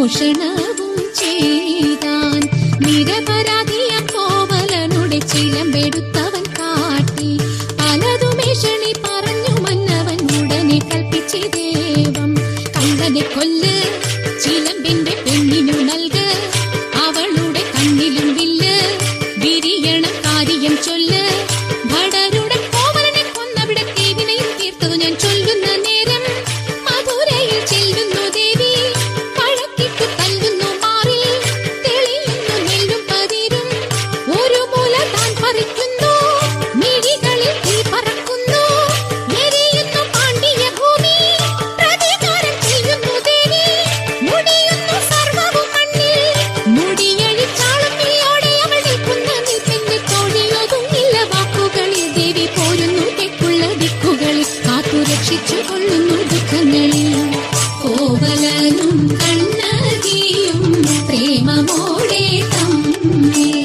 മോഷണവും ചെയ്താൻ. നിരപരാധിയ കോവലനുടെ ചിലമ്പെടുത്തവൻ കാട്ടി. പലതുമേഷണി പറഞ്ഞു മന്നവൻ ഉടനെ കൽപ്പിച്ചി ദേവം. കള്ളനെ കൊല്ല്, ചിലമ്പിന്റെ പെണ്ണിനു നൽക്, അവളുടെ കണ്ണിലും വില്ല്, വിരിയണം കാര്യം ചൊല്ല്. ഭടരുടെ കോവലനെ കൊന്നവിടെ ദേവിനെയും തീർത്തതു ഞാൻ ചൊല്ലുന്ന നേരം മധുരയിൽ ചെല്ലുന്നു ദേവി. പഴക്കിട്ടു തല്ലുന്നു മാറിൽ, തെളിയുന്നു നെല്ലും പതിരും. ഒരു മുല താൻ പറിക്കുന്നു, മിഴികളിൽ തീ പറക്കുന്നു. എരിയുന്നു പാണ്ഡ്യ ഭൂമി, പ്രതികാരം ചെയ്യുന്നു ദേവി. മുടിയുന്നു സർവ്വവും മണ്ണിൽ, മുടിയഴിച്ചാളുമ്മിയോടെ അവൾ നിൽക്കുന്ന നിൽപ്പിന്റെ തോഴിയൊതുങ്ങില്ല വാക്കുകളിൽ. ദേവി പോരുന്നു തെക്കുള്ള ദിക്കുകളിൽ, കാത്തു രക്ഷിച്ചു കൊള്ളുന്നു ദുഃഖങ്ങളിൽ. കോവലനും കണ്ണകിയും പ്രേമമോടെ തമ്മിൽ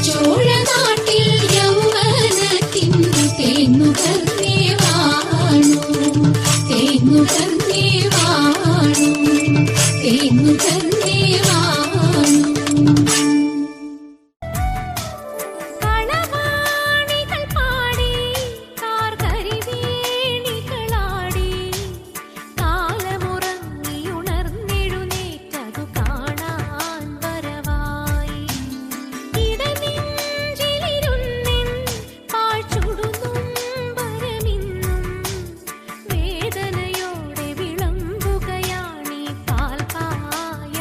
ചോഴനാട്ടിൽ യൗവനത്തിൻ തേന്നുകർന്നേ വാണു, തേന്നുകർന്നേ വാണു, തേന്നുകർന്നേ വാണു. കളവാണികൾ പാടി, കാർകരിവേണികളാടി, കാലമുറങ്ങിയുണർന്നെഴുന്നേറ്റതു കാണാൻ വരവായി. ഇടനെഞ്ചിലിരുന്നെൻ പാഴ്ചുടുന്നും വരമിന്നും, വേദനയോടെ വിളമ്പുകയാണീ പാൽപായസമായി.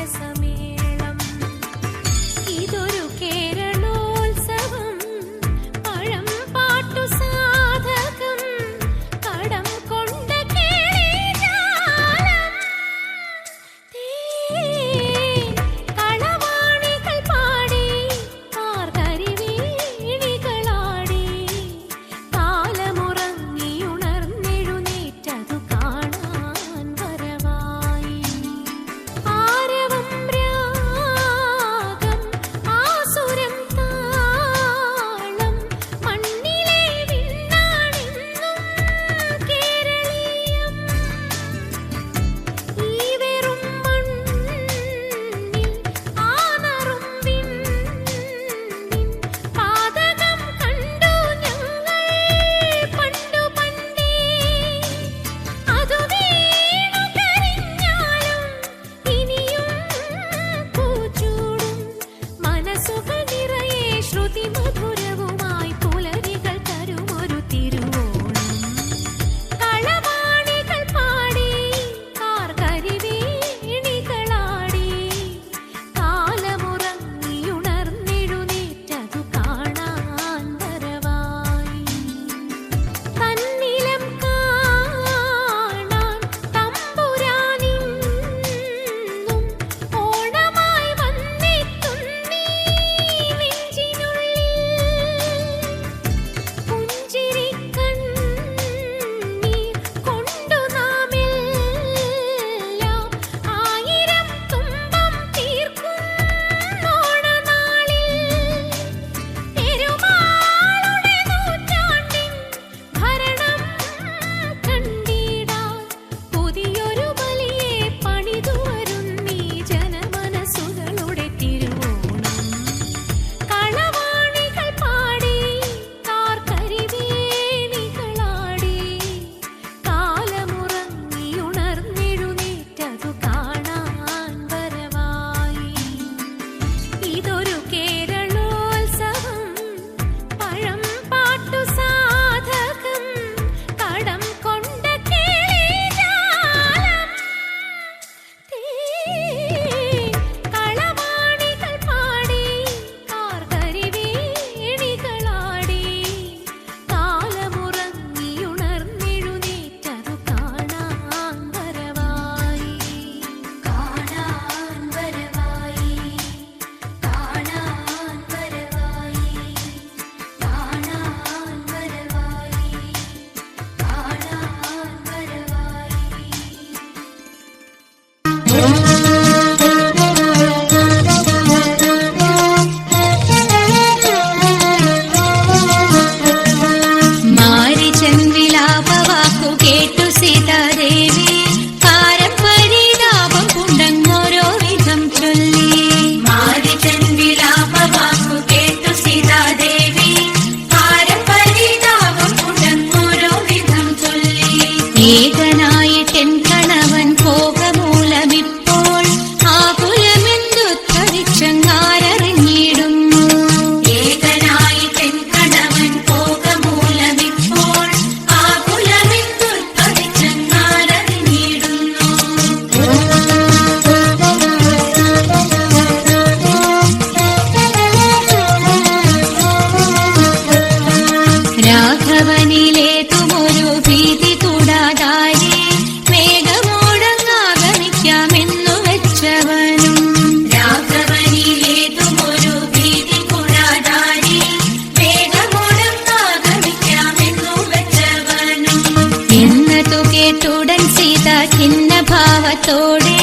ഭാവത്തോടെ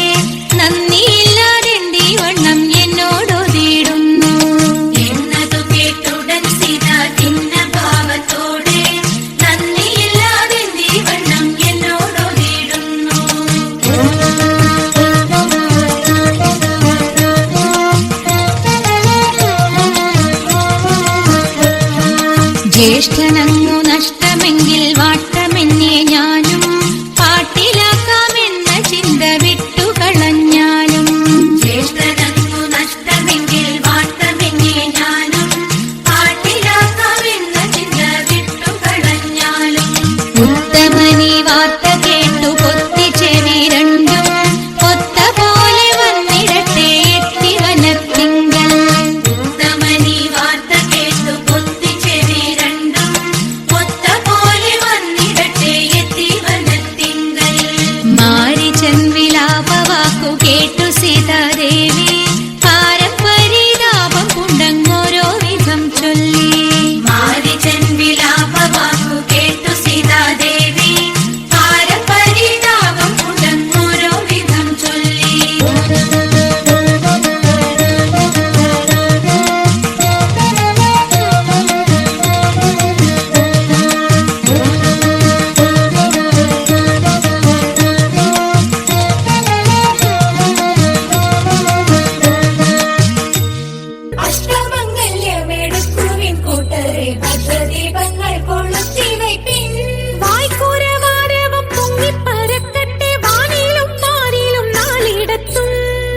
നന്ദിയില്ലാതെന്തി വണ്ണം എന്നോടൊതിടുന്നു എന്നതു കേട്ടുടൻ സീത ഖിന്ന ഭാവത്തോടെ നന്ദിയില്ലാതെന്തി വണ്ണം എന്നോടൊതിടുന്നു. ജ്യേഷ്ഠനങ്ങു നഷ്ടമെങ്കിൽ വാട്ടമെന്നെ ഞാനും പാട്ടിലാക്കാമെന്ന ചിന്ത വിട്ടുകളഞ്ഞാലും ജ്യേഷ്ഠനങ്ങു നഷ്ടമെങ്കിൽ വാട്ടമെന്നെ ഞാനും പാട്ടിലാക്കാമെന്ന ചിന്ത വിട്ടുകളഞ്ഞാലും ഉത്തമനി വാർത്ത കേട്ടു പൊത്തി ചെവി രണ്ടും ഒത്ത പോലെ വന്നിടട്ടെ എത്തി വനത്തിങ്കൽ ഉത്തമനി വാർത്ത കേട്ടു പൊത്തി ചെവി രണ്ടും ഒത്ത പോലെ വന്നിടട്ടെ എത്തി വനത്തിങ്കൽ മാരിചൻ വിലാപവാക്കു കേട്ടു സീതാദേവി പാരംപരിതാപം കൊണ്ടങ്ങോരോ വിധം ചൊല്ലി മാരിചൻ വിലാപവാക്കു കേട്ടു സീതാദേവി പാരംപരിതാപം കൊണ്ടങ്ങോരോ വിധം ചൊല്ലി. അഷ്ടമംഗല്യമെടുക്കുവിൻ കൂട്ടരെ ഭദ്രദീപങ്ങൾ കൊളുത്തി വയ്പ്പിൻ വായ്ക്കൂരവാരവം പൊങ്ങിപ്പരക്കട്ടെ വാനിലും പാരിലും നാലിടത്തും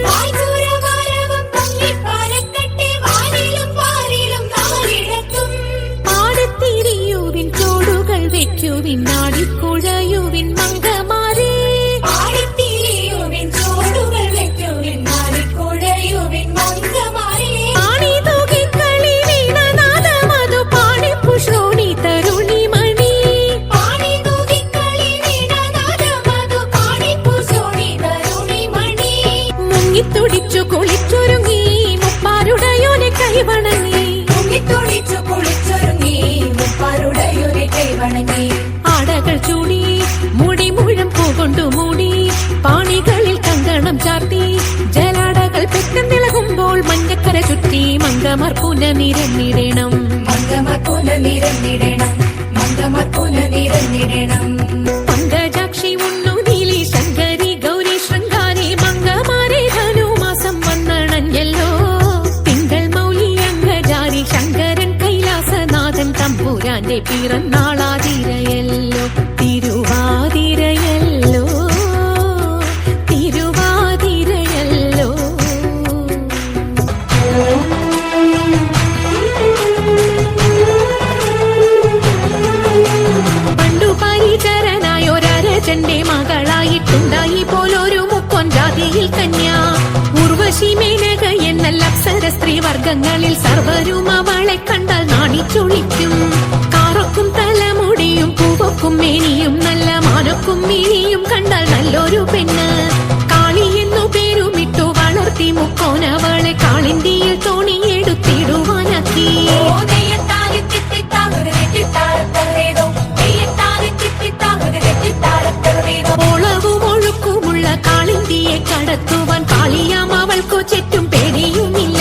വായ്ക്കൂരവാരവം പൊങ്ങിപ്പരക്കട്ടെ വാനിലും പാരിലും നാലിടത്തും പാടത്തിരിയുവിൻ ചോടുകൾ വെക്കുവിൻ നാടിക്കുഴയുവിൻ മംഗമാരേ പാടത്തിരിയുവിൻ ചോടുകൾ വെക്കുവിൻ നാടിക്കുഴയുവിൻ മംഗമാരേ ആണി തൂകിക്കളി വീണനാദമതു പാടിപ്പുഷോണി തരുണി മണി ആണി തൂകിക്കളി വീണനാദമതു പാടിപ്പുഷോണി തരുണി മണി മുങ്ങിത്തുടിച്ചു കുളിച്ചൊരുങ്ങി മുപ്പാരുടയോനെ കൈവണങ്ങി മുങ്ങിത്തുടിച്ചു കുളിച്ചൊരുങ്ങി മുപ്പാരുടയോനെ കൈവണങ്ങി ആടകൾ ചൂടി മുടി മുഴം പൂകൊണ്ടു മൂടി പാണികളിൽ കങ്കണം ചാർത്തി ജലാടകൾ പെട്ടെന്നിളകുമ്പോൾ മഞ്ഞക്കര ചുറ്റി മംഗമർ പുനനിരന്നിടണം മംഗമർ പുനനിരന്നിടണം മംഗമർ പുനനിരന്നിടണം പങ്കജാക്ഷി ഉണ്ണു നീലി ശങ്കരി ഗൗരി ശൃംഗാരി മംഗമാരെ ധനുമാസം വന്നണഞ്ഞല്ലോ തിങ്കൾ മൗലി അംഗജാരി ശങ്കരൻ കൈലാസനാഥൻ തമ്പുരാന്റെ പിറന്നാളാതിരയല്ലോ തിരുവാതിരയല്ലോ തിരുവാതിരയല്ലോ. പണ്ടു പരിചരനായൊരരജന്റെ മകളായിട്ടുണ്ടായി പോലൊരു മുക്കൊഞ്ചാതിയിൽ കന്യ ഉർവശി മേനക എന്നല്ല അപ്സര സ്ത്രീ വർഗങ്ങളിൽ സർവരും അവളെ കണ്ടാൽ നാണിച്ചൊളിക്കും കാറൊക്കും തലമുടിയും പൂവൊക്കും മേനിയും നല്ല മാനൊക്കും മീനിയും കണ്ടാൽ നല്ലൊരു പെണ്ണ് കാളി എന്നു പേരുമിട്ടു വളർത്തി മുക്കോനവളെ കാളിന്തിയിൽ തോണിയെടുത്തിടുവാനാക്കി ഓളവും ഒഴുക്കുമുള്ള കാളിന്തിയെ കടത്തുവാൻ കാളിയാം അവൾക്കു ചുറ്റും പേടിയുമില്ല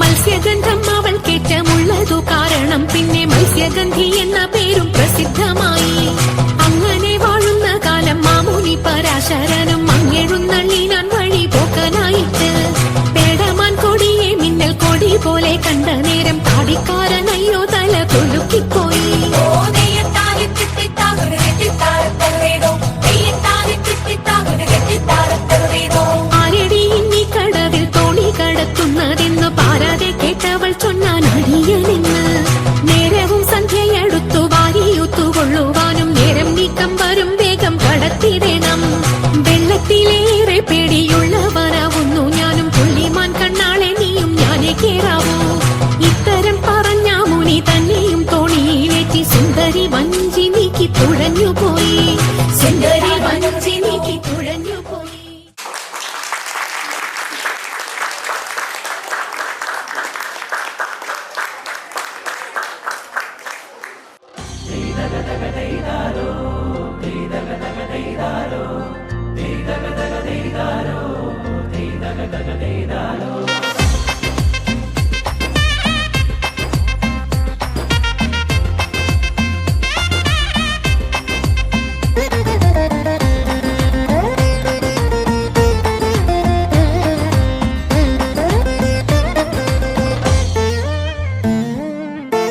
മത്സ്യഗന്ധം അവൾ കേറ്റമുള്ളതു കാരണം പിന്നെ മത്സ്യഗന്ധി എന്ന പേരും പ്രസിദ്ധമായി അങ്ങനെ വാഴുന്ന കാലം മാമുനി പരാശരനും മങ്ങെഴുന്നള്ളിനാൻ വഴി പോക്കനായിട്ട് പേടമാൻ കൊടിയെ മിന്നൽ കൊടി പോലെ കണ്ട നേരം താടിക്കാരനയ്യോ തല കുലുക്കിപ്പോയി ആരടി ഇനി കടവിൽ തോണി കടത്തുന്നതെന്ന് പാരാതെ കേട്ടവൾ ചൊന്നാൻ അടിയനെന്ന് നേരവും സന്ധ്യയടുത്തു വാരിയുത്തുകൊള്ളുവാനും നേരം നീക്കം വരും വേഗം കടത്തിടണം വെള്ളത്തിലേറെ പേടിയുള്ളവനാവുന്നു ഞാനും പുള്ളിമാൻ കണ്ണാളെ നീയും ഞാനേ കേറാവൂ ഇത്തരം പറഞ്ഞ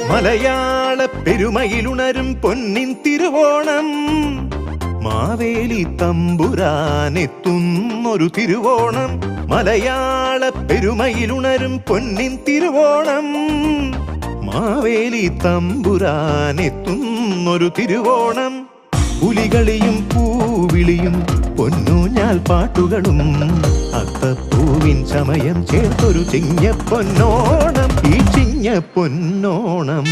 മലയാള പെരുമയിലുണരും പൊന്നിൻ തിരുവോണം, മാവേലി തമ്പുരാനെത്തുന്നൊരു തിരുവോണം. മലയാള പെരുമയിലുണരും പൊന്നിൻ തിരുവോണം, മാവേലി തമ്പുരാനെത്തുന്നൊരു തിരുവോണം. പുലികളിയും പൂവിളിയും പൊന്നൂഞ്ഞാൽ പാട്ടുകളും അത്തപ്പൂവിൻ ചമയം ചേർത്തൊരു ചിങ്ങപ്പൊന്നോണം, ഈ ചിങ്ങപ്പൊന്നോണം.